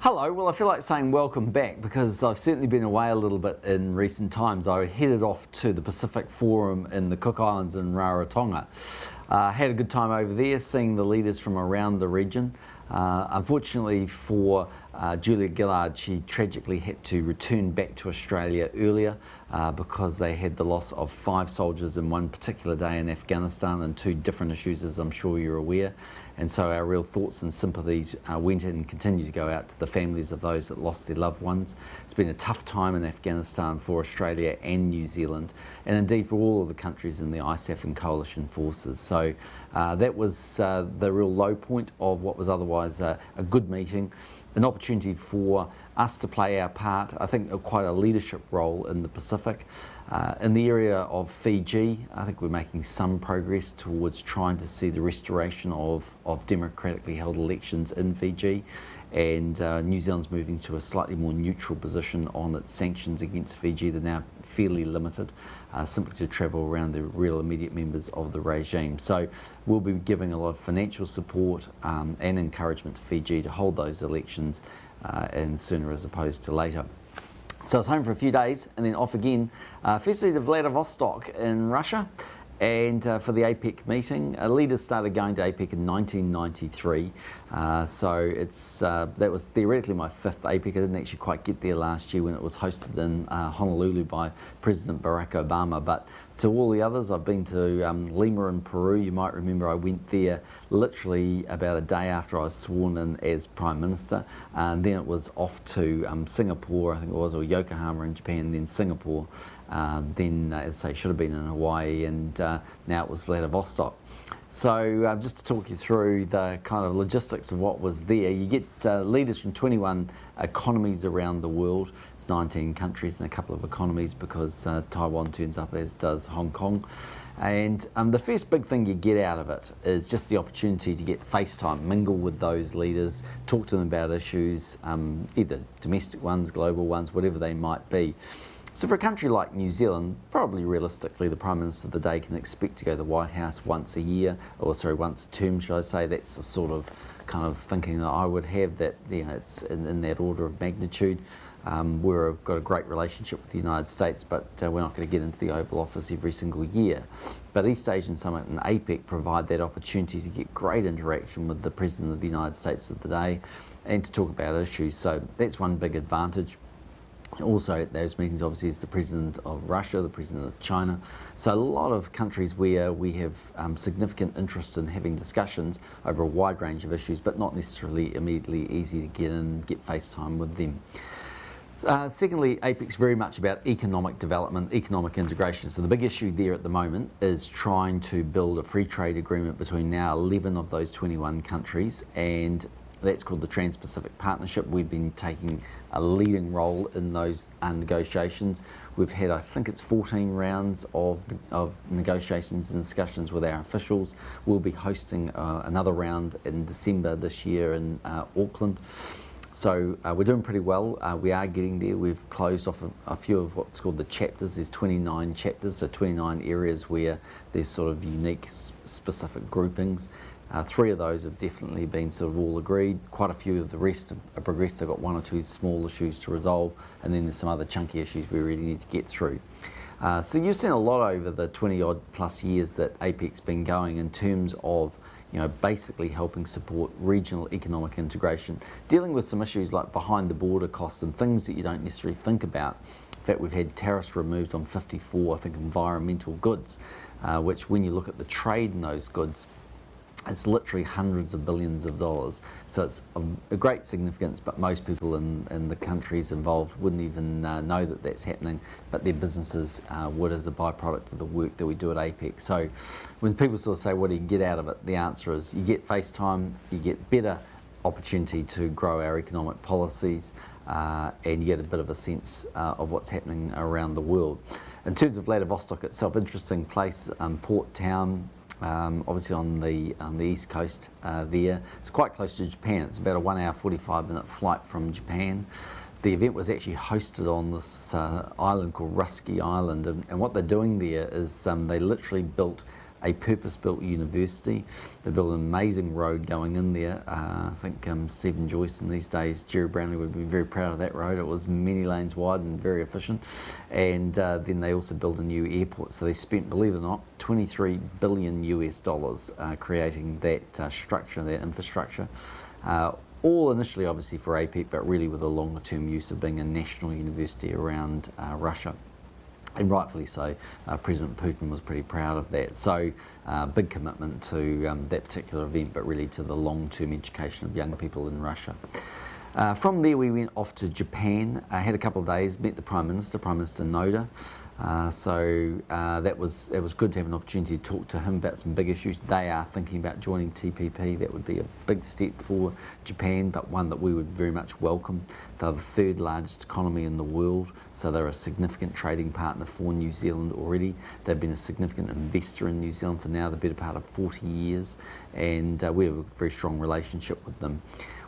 Hello, well I feel like saying welcome back because I've certainly been away a little bit in recent times. I headed off to the Pacific Forum in the Cook Islands in Rarotonga. Had a good time over there seeing the leaders from around the region. Unfortunately for Julia Gillard, she tragically had to return back to Australia earlier because they had the loss of 5 soldiers in one particular day in Afghanistan and 2 different issues, as I'm sure you're aware. And so our real thoughts and sympathies went in and continue to go out to the families of those that lost their loved ones. It's been a tough time in Afghanistan for Australia and New Zealand, and indeed for all of the countries in the ISAF and coalition forces. So that was the real low point of what was otherwise a good meeting. An opportunity for us to play our part, I think quite a leadership role in the Pacific. In the area of Fiji, I think we're making some progress towards trying to see the restoration of democratically held elections in Fiji, and New Zealand's moving to a slightly more neutral position on its sanctions against Fiji. They're now fairly limited, simply to travel around the real immediate members of the regime. So we'll be giving a lot of financial support and encouragement to Fiji to hold those elections and sooner as opposed to later. So I was home for a few days and then off again, firstly to Vladivostok in Russia, and for the APEC meeting. Leaders started going to APEC in 1993, so that was theoretically my 5th APEC. I didn't actually quite get there last year when it was hosted in Honolulu by President Barack Obama, but to all the others, I've been to Lima in Peru. You might remember I went there literally about a day after I was sworn in as Prime Minister, and then it was off to Singapore, I think it was, or Yokohama in Japan, then Singapore, then as I say, should have been in Hawaii, and now it was Vladivostok. So just to talk you through the kind of logistics of what was there, you get leaders from 21 economies around the world. It's 19 countries and a couple of economies because Taiwan turns up, as does Hong Kong. And the first big thing you get out of it is just the opportunity to get FaceTime, mingle with those leaders, talk to them about issues, either domestic ones, global ones, whatever they might be. So for a country like New Zealand, probably realistically the Prime Minister of the day can expect to go to the White House once a year, or sorry, once a term, should I say. That's the sort of kind of thinking that I would have, that it's in that order of magnitude. We've got a great relationship with the United States, but we're not going to get into the Oval Office every single year. But East Asian Summit and APEC provide that opportunity to get great interaction with the President of the United States of the day and to talk about issues. So that's one big advantage. Also at those meetings obviously is the President of Russia, the President of China. So a lot of countries where we have significant interest in having discussions over a wide range of issues, but not necessarily immediately easy to get in, get FaceTime with them. Secondly, APEC's very much about economic development, economic integration. So the big issue there at the moment is trying to build a free trade agreement between now 11 of those 21 countries, and that's called the Trans-Pacific Partnership. We've been taking a leading role in those negotiations. We've had, I think it's 14 rounds of negotiations and discussions with our officials. We'll be hosting another round in December this year in Auckland. So we're doing pretty well. We are getting there. We've closed off a few of what's called the chapters. There's 29 chapters, so 29 areas where there's sort of unique specific groupings. 3 of those have definitely been sort of all agreed. Quite a few of the rest have progressed. They've got 1 or 2 small issues to resolve, and then there's some other chunky issues we really need to get through. So you've seen a lot over the 20 odd plus years that APEC's been going in terms of basically helping support regional economic integration, dealing with some issues like behind the border costs and things that you don't necessarily think about. In fact, we've had tariffs removed on 54, I think, environmental goods, which when you look at the trade in those goods, it's literally hundreds of billions of dollars. So it's a great significance, but most people in the countries involved wouldn't even know that that's happening, but their businesses would as a byproduct of the work that we do at APEC. So when people sort of say, what do you get out of it? The answer is you get FaceTime, you get better opportunity to grow our economic policies, and you get a bit of a sense of what's happening around the world. In terms of Vladivostok itself, interesting place, port town, obviously on the east coast there. It's quite close to Japan. It's about a 1 hour 45-minute flight from Japan. The event was actually hosted on this island called Ruski Island, and what they're doing there is they literally built a purpose-built university. They built an amazing road going in there. I think Stephen Joyce in these days, Jerry Brownlee would be very proud of that road. It was many lanes wide and very efficient. And then they also built a new airport. So they spent, believe it or not, $23 billion creating that structure, that infrastructure. All initially obviously for APEC, but really with a longer term use of being a national university around Russia. And rightfully so, President Putin was pretty proud of that. So big commitment to that particular event, but really to the long-term education of young people in Russia. From there we went off to Japan, had a couple of days, met the Prime Minister Noda. That was good to have an opportunity to talk to him about some big issues. They are thinking about joining TPP. That would be a big step for Japan, but one that we would very much welcome. They're the third largest economy in the world, so they're a significant trading partner for New Zealand already. They've been a significant investor in New Zealand for now the better part of 40 years, and we have a very strong relationship with them.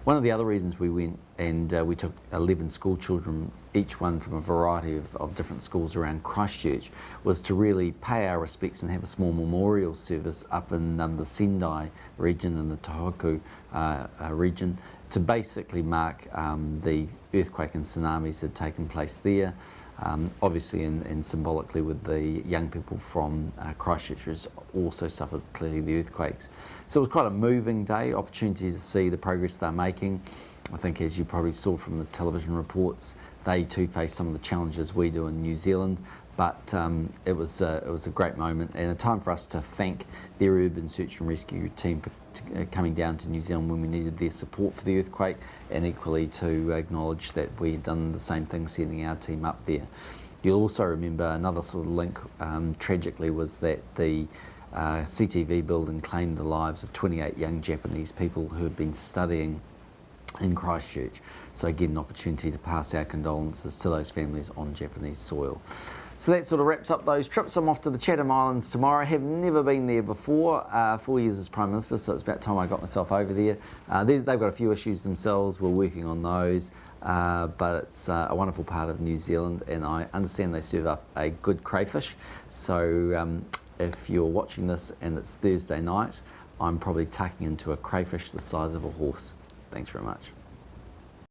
One of the other reasons we went, and we took 11 school children, each one from a variety of different schools around Christchurch, was to really pay our respects and have a small memorial service up in the Sendai region and the Tohoku region to basically mark the earthquake and tsunamis that had taken place there. Obviously and symbolically with the young people from Christchurch who also suffered clearly the earthquakes. So it was quite a moving day, opportunity to see the progress they're making. I think as you probably saw from the television reports, they too face some of the challenges we do in New Zealand, but it was a great moment and a time for us to thank their urban search and rescue team for coming down to New Zealand when we needed their support for the earthquake, and equally to acknowledge that we had done the same thing sending our team up there. You'll also remember another sort of link, tragically, was that the CTV building claimed the lives of 28 young Japanese people who had been studying in Christchurch. So again, an opportunity to pass our condolences to those families on Japanese soil. So that sort of wraps up those trips. I'm off to the Chatham Islands tomorrow. Have never been there before. 4 years as Prime Minister, so it's about time I got myself over there. They've got a few issues themselves. We're working on those. But it's a wonderful part of New Zealand, and I understand they serve up a good crayfish. So if you're watching this and it's Thursday night, I'm probably tucking into a crayfish the size of a horse. Thanks very much.